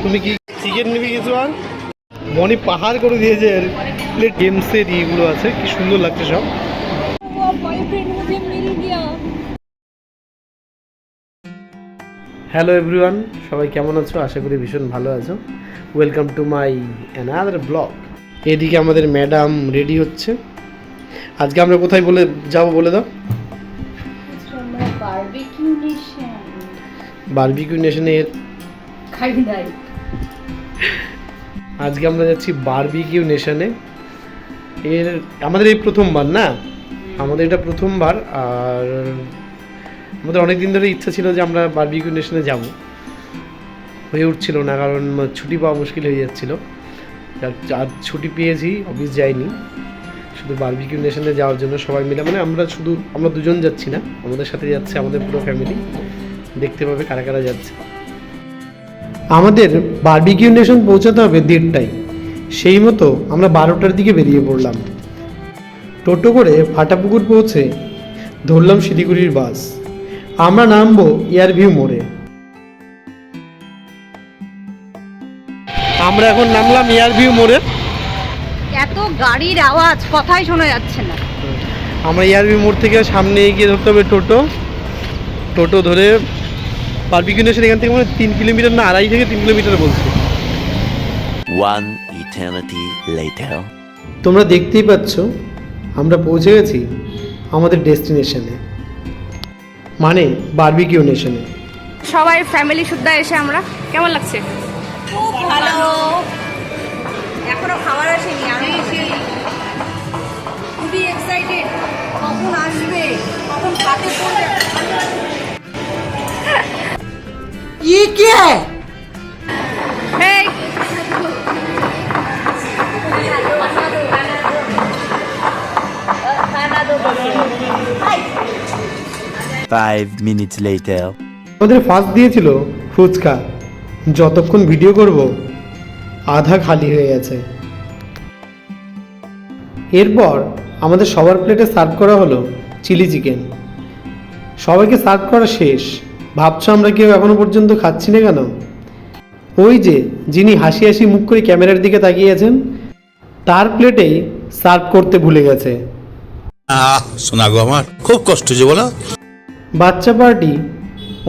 তুমি কি চিকেন নিবি কিছু? আর মনি পাহাড় করে দিয়েছে প্লেট গেমসের ইয়েগুলো আছে, কি সুন্দর লাগছে সব। হ্যালো এভরিওয়ান, সবাই কেমন আছো? আশা করি ভীষণ ভালো আছো। Welcome to my another blog. এদিকে আমাদের ম্যাডাম রেডি হচ্ছে। আজকে আমরা কোথায় যাবো বলে দাও। বারবিকিউ নেশনের আজকে আমরা যাচ্ছি বারবিকিউ নেশনে। আমাদের এই প্রথমবার না, আমাদের এটা প্রথমবার। আর আমাদের অনেক দিন ধরে ইচ্ছা ছিল যে আমরা বারবিকিউ নেশনে যাব, হয়ে উঠছিল না, কারণ ছুটি পাওয়া মুশকিল হয়ে যাচ্ছিল। আজ ছুটি পেয়েছি, অফিস যাইনি, শুধু বারবিকিউ নেশনে যাওয়ার জন্য সবাই মিলে, মানে আমরা দুজন যাচ্ছি না, আমাদের সাথে যাচ্ছে আমাদের পুরো ফ্যামিলি। দেখতে পাবে কারা কারা যাচ্ছে। আমাদের বারবিকিউ নেশন পৌঁছাতে হবে 1:30টায়, সেই মতো আমরা 12টার দিকে বেরিয়ে পড়লাম। টোটো করে ফাটাপুকুর পৌঁছে ধরলাম শিলিগুড়ির বাস। আমরা নামবো এয়ারভিউ মোড়ে। আমরা এখন নামলাম এয়ারভিউ মোড়ে। এত গাড়ির আওয়াজ, কথাই শোনা যাচ্ছে না। আমরা এয়ারভিউ মোড় থেকে সামনে এগিয়ে ধরতে হবে টোটো ধরে বারবিকিউ নেশন এখান থেকে মানে 3 কিলোমিটার না 2.5 থেকে 3 কিলোমিটার বলছে। One eternity later. তোমরা দেখতেই পাচ্ছ আমরা পৌঁছে গেছি আমাদের ডেস্টিনেশনে, মানে বারবিকিউ নেশনে। সবাই ফ্যামিলি সুদ্ধা এসে আমরা, কেমন লাগছে? খুব ভালো। এখনো খাবার আসেনি, আমি খুবই এক্সাইটেড। কখন আসবে, কখন হাতে পড়বে। ये क्या है? Hey. 5 minutes later. আমাদের ফার্স্ট দিয়েছিল ফুচকা। যতক্ষণ ভিডিও করব আধা খালি হয়ে গেছে। এরপর আমাদের সবার প্লেটে সার্ভ করা হলো চিলি চিকেন। সবাইকে সার্ভ করা শেষ। ভাবছো আমরা কেউ এখনো পর্যন্ত খাচ্ছি না কেন? ওই যে যিনি হাসি হাসি মুখ করে ক্যামেরার দিকে তাকিয়ে আছেন, তার প্লেটেই সার্ভ করতে ভুলে গেছে। শোনা গো, আমার খুব কষ্ট যে বলো। বাচ্চা পার্টি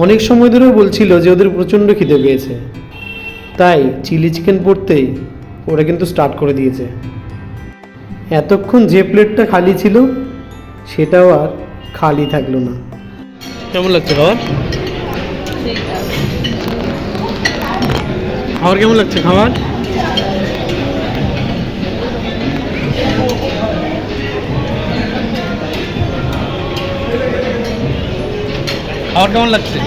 অনেক সময় ধরেও বলছিল যে ওদের প্রচণ্ড খিদে পেয়েছে, তাই চিলি চিকেন পড়তেই ওরা কিন্তু স্টার্ট করে দিয়েছে। এতক্ষণ যে প্লেটটা খালি ছিল সেটাও আর খালি থাকলো না। কেমন লাগছে খাবার? কেমন লাগছে খাবার? কেমন লাগছে?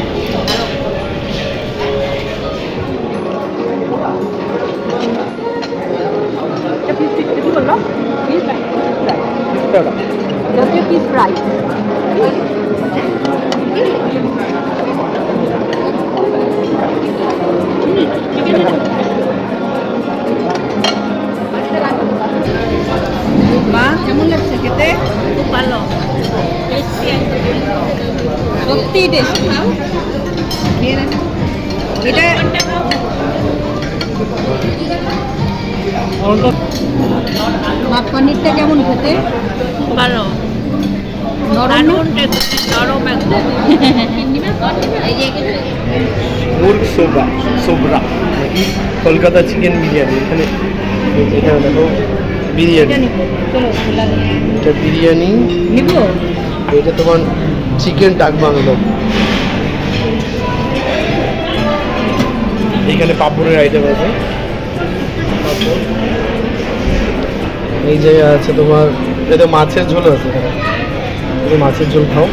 কেমন লাগছে খেতে? খুব ভালো, সত্যি টেস্টি। এটা মাছ পনিরটা কেমন খেতে? ভালো, নরম একদম। মুরগ সোবরা নাকি কলকাতা চিকেন বিরিয়ানি। এখানে দেখো বিরিয়ানি, এটা বিরিয়ানি নিব। এটা তোমার চিকেন ডাক বাংলো। এখানে পাপড়ের আইটেম আছে। এই জায়গায় আছে তোমার, এটা মাছের ঝোল আছে, তুমি মাছের ঝোল খাও।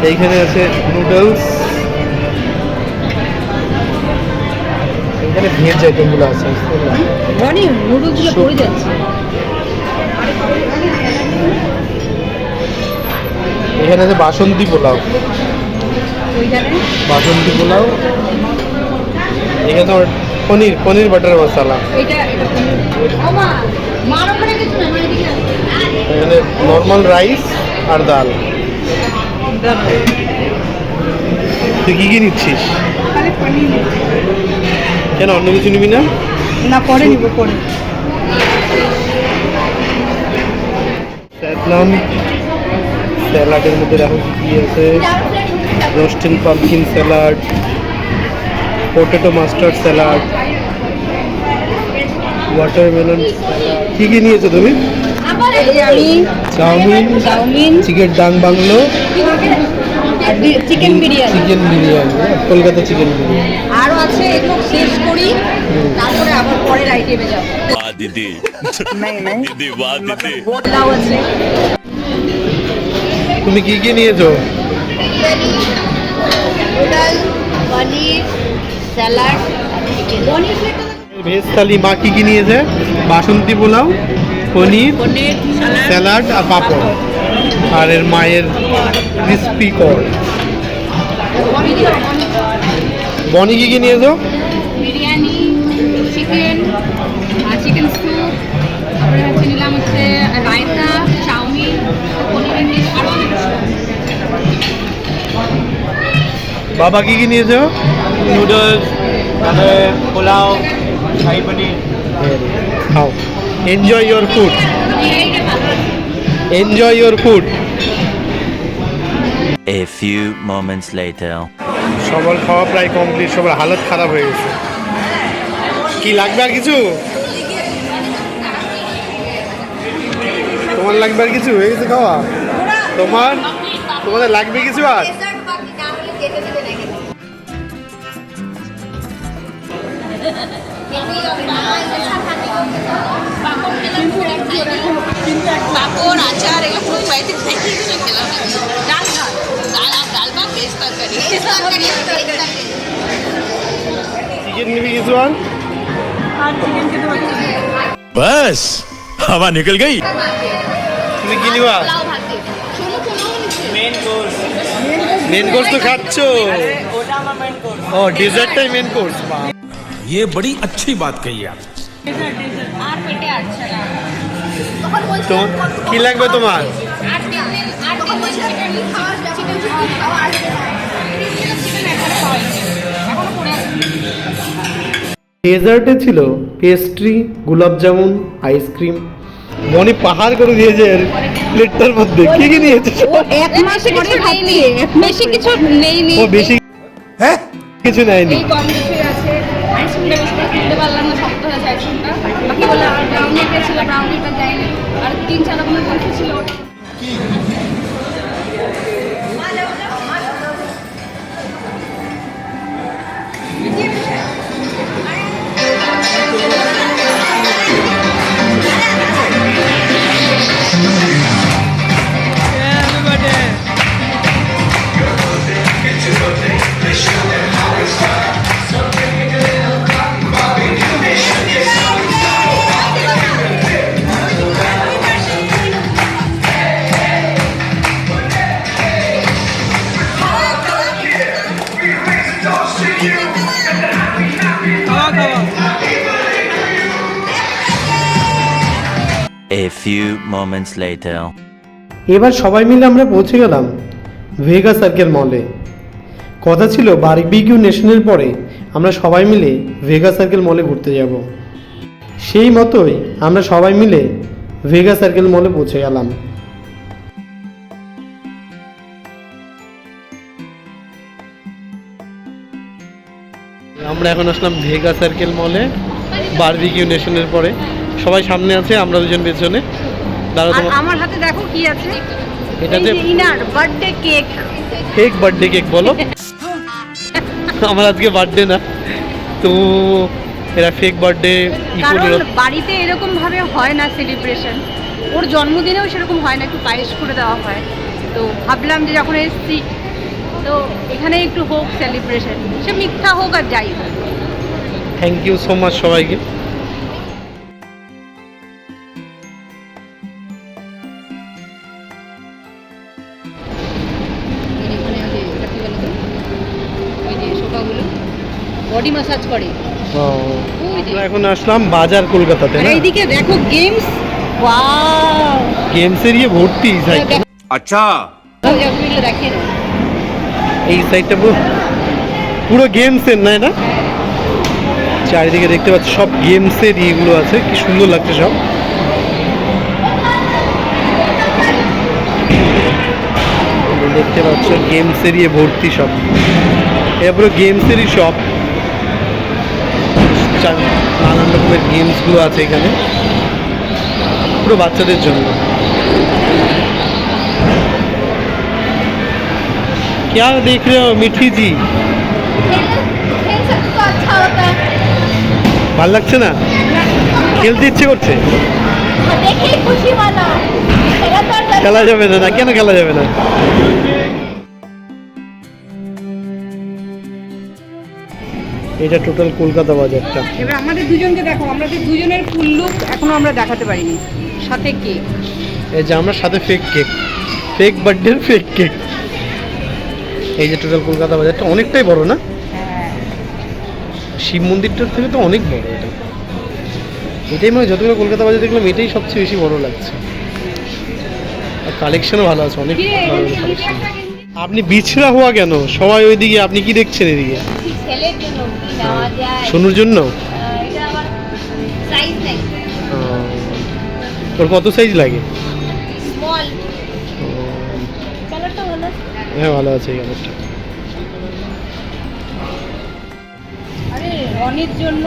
এইখানে আছে নুডলস, এখানে ভেজ আইটেমগুলো আছে। নুডলসগুলো পড়ে যাচ্ছে। এখানে আছে বাসন্তী পোলাও, বাসন্তী পোলাও। এখানে তোমার পনির বাটার মশলা। এখানে নর্মাল রাইস আর ডাল। তুই কি নিচ্ছিস? কেন অন্য কিছু নিবি না? না পরে নিব পরে। দেখলাম স্যালাডের মধ্যে দেখো কি আছে, roasted pumpkin salad, potato mustard salad, watermelon salad. কি কি নিয়েছো তুমি? আমি চাউমিন, চিকেন ডাং bungalow, chicken biryani, chicken biryani, Kolkata chicken biryani. আরও আছে, একটু শেষ করি তারপরে আবার পরের আইটেমে যাবো। वाह दीदी दीदी वाह दीदी পোলাও আছে, তুমি কি কি নিয়েছো? নুডল, পনির, স্যালাড, ভেজ থালি মা কি কি নিয়েছে? বাসন্তী পোলাও, পনির, পনির, স্যালাড আর পাঁপড়, আর এর মায়ের ক্রিস্পি কর্ন। বনি কি কি নিয়েছো? বিরিয়ানি, চিকেন, চিকেন স্যুপ, তারপরে হচ্ছে নিলাম হচ্ছে রায়তা, চাউমিন, পনির ইলিশ, আরও অনেক কিছু। বাবা কি কি নিয়েছো? নুডলস, তারপরে পোলাও, শাহি পনির। খাও, enjoy your food, enjoy your food. A few moments later সবার খাওয়া প্রায় কমপ্লিট, সবার হালত খারাপ হয়ে গেছে। কি লাগবে আর কিছু? তোমার লাগবে আর কিছু? হয়ে গেছে খাওয়া তোমার? তোমাদের লাগবে কিছু আর? পাপড়, আচার এগুলো পুরো বাড়িতে খাইতে চলে গেলাম। ডাল ভাত, ডাল ভাত, ভেজ তরকারি, চিকেন নিবি কিছু আর? बस हवा निकल गई। তুমি কি নিবা? পোলাও ভাত দিই। ছোলো পোলাও নিচ্ছি। মেন কোর্স, মেন কোর্স তো খাচ্ছ? ওটা আমার মেন কোর্স। ও ডেজার্টটাই মেন কোর্স। ये बड़ी अच्छी बात कही आप। আর পেটে আচ্ছা না। তো কি লাগবে তোমার? আর দিন চিকেন খাওয়া চিকেন খাওয়া আর চিকেন এখানে খাওয়াইছে। এখনো পড়ে আছে। ডেজার্টে ছিল পেস্ট্রি, গোলাপ জামুন, আইসক্রিম। মনি পাহাড় করে দিয়েছে এর প্লেটটার মধ্যে। কি কি নিয়েছে? এক মাসে কিছু নেইনি, বেশি কিছু নেইনি। ও বেশি কিছু নেয়নি। এই কম কিছুই আছে। আইসক্রিমটা বেশি করে কিনতে পারলাম না, শক্ত হয়েছে আইসক্রিমটা। বাকি বলে আর ব্রাউনিটা ছিল, ব্রাউনিটা দেয়নি। আর 3-4 রকমের কনফি ছিল ওটা। a few moments later এবার সবাই মিলে আমরা পৌঁছে গেলাম ভেগা সার্কেল মলে। কথা ছিল বারবিকিউ নেশনের পরে আমরা সবাই মিলে ভেগা সার্কেল মলে ঘুরতে যাব। সেই মতোই আমরা সবাই মিলে ভেগা সার্কেল মলে পৌঁছে গেলাম। আমরা এখন আসলাম ভেগা সার্কেল মলে বারবিকিউ নেশনের পরে। সবাই সামনে আছে, আমরা দুজন পেছনে। দাঁড়াও, আর তোমার আমার হাতে দেখো কি আছে, এটাতে inner birthday cake. Fake birthday cake বলো। আমার আজকে বার্থডে না, তো এরা ফেক বার্থডে কারণ বাড়িতে এরকম ভাবে হয় না সেলিব্রেশন, ওর জন্মদিনেও সেরকম হয় না, একটু পায়েস করে দেওয়া হয়। তো ভাবলাম যে যখন এসেছি তো এখানে একটু হোক সেলিব্রেশন, সে মিথ্যা হোক আর যাই হোক। থ্যাংক ইউ সো মাচ সবাইকে। বডি ম্যাসাজ করে। আমরা এখন আসলাম বাজার কলকাতাতে আর না? এইদিকে দেখো গেমস, ওয়াও গেমসের ইয়ে ভর্তি সাইড। अच्छा দেখিয়ে দাও। এই সাইডটা পুরো গেমসের, নাই না? চারিদিকে দেখতে পাচ্ছি সব গেমসের ইয়েগুলো আছে, কি সুন্দর লাগছে সব। দেখতে পাচ্ছ গেমসের ইয়ে ভর্তি সব, এরপরে গেমসেরই শপ, নানান রকমের গেমসগুলো আছে এখানে পুরো বাচ্চাদের জন্য। क्या देख रहे हो मिठी जी? ভাল লাগছে না? খেলতে ইচ্ছে করছে? খেলা যাবে না? না কেন খেলা যাবে না? এটা টোটাল কলকাতা বাজারটা। এবার আমাদের দুজনকে দেখো, আমাদের দুজনের ফুল লুক এখনো আমরা দেখাতে পারিনি, সাথে কেক। এই যে আমরা সাথে fake cake, fake birthday fake cake. এই যে টোটাল কলকাতা বাজারটা অনেকটাই বড় না? শিব মন্দিরটার থেকে তো অনেক বড় এটা। এটাই মানে যতগুলো কলকাতা বাজার দেখলাম এটাই সবচেয়ে বেশি বড় লাগছে। আর কালেকশনও ভালো আছে, অনেক ভালো কালেকশন। আপনি বিছড়া হওয়া কেন? সবাই ওইদিকে, আপনি কি দেখছেন এদিকে? ছেলের জন্য কি নেওয়া যায়? সোনুর জন্য? এটা আবার সাইজ নাই। ওর কত সাইজ লাগে? স্মল। কালারটা ভালো। হ্যাঁ ভালো আছে এই কালারটা। আরে রনির জন্য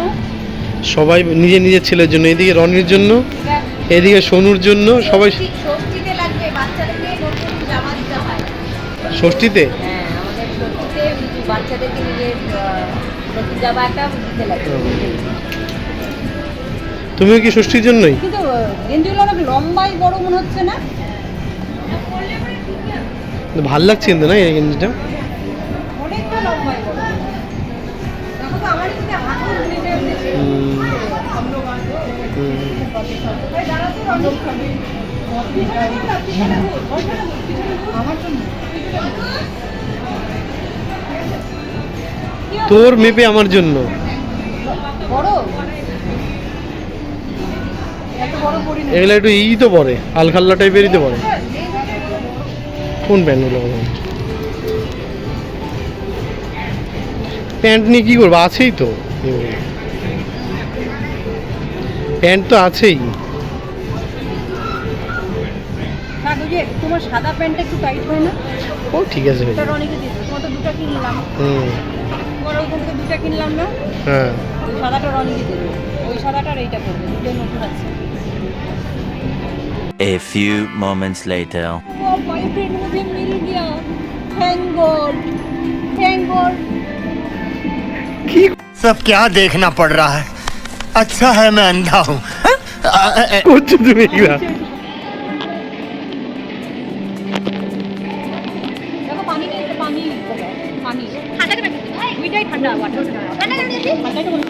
সবাই নিজের নিজের ছেলের জন্য, এদিকে রনির জন্য, এদিকে সোনুর জন্য, সবাই। ষষ্ঠীতে লাগবে, বাচ্চাদেরকে নতুন জামা দিতে হয়। ষষ্ঠীতে? হ্যাঁ, আমাদের ষষ্ঠীতে বাচ্চাদেরকে নিজের নতুন জামা একটা দিতে লাগে। তুমিও কি ষষ্ঠীর জন্যই? কিন্তু গেঞ্জিগুলো অনেক লম্বাই বড় মনে হচ্ছে না? ভাল লাগছে কিন্তু না এই গেঞ্জিটা? অনেকটা লম্বাই বড়। দেখো তো আমার কিন্তু হাঁটুর নিচে তোর মেপে আমার জন্য বড়, এত বড় পরি না। এগুলো একটু ই তো পরে, আলখাল্লা টাইপেরই তো পরে। কোন প্যান্টগুলো? প্যান্ট নিয়ে কি করবো? আছেই তো প্যান্ট, তো আছেই। না বুঝে, তোমার সাদা প্যান্টটা একটু টাইট হয় না? ও ঠিক আছে। ওটা রনিকে দিচ্ছি, তোমার তো দুটো কিনলাম। তোমার ওইখান থেকে দুটো কিনলাম না? হ্যাঁ ওই সাদাটা রনিকে দেবে, ওই সাদাটার এইটা করবে, দুটো নতুন আছে। A few moments later. वो बॉयफ्रेंड मुझे मिल गया, थैंक गॉड, थैंक गॉड। सब क्या देखना पड़ रहा है? अच्छा है मैं अंधा हूँ। করছো তুমি এগুলা? দেখো পানি নেই, পানি পানি ঠান্ডা কেন? দুইটাই ঠান্ডা, ওয়াটার ঠান্ডা কেন দিয়েছি? ঠান্ডাটা বলো,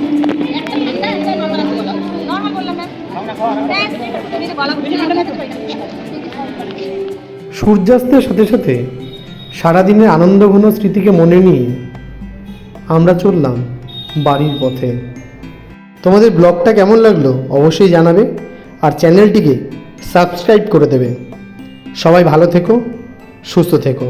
একটা ঠান্ডা একটা নরমাল আছে বলো। নরমাল বললাম না, তুমি তো গলা বুঝে ঠান্ডা লাগছে। সূর্যাস্তের সাথে সাথে সারাদিনের আনন্দঘন স্মৃতিকে মনে নিয়ে আমরা চললাম বাড়ির পথে। তোমাদের ব্লগটা কেমন লাগলো অবশ্যই জানাবে, আর চ্যানেলটিকে সাবস্ক্রাইব করে দেবে। সবাই ভালো থেকো, সুস্থ থেকো।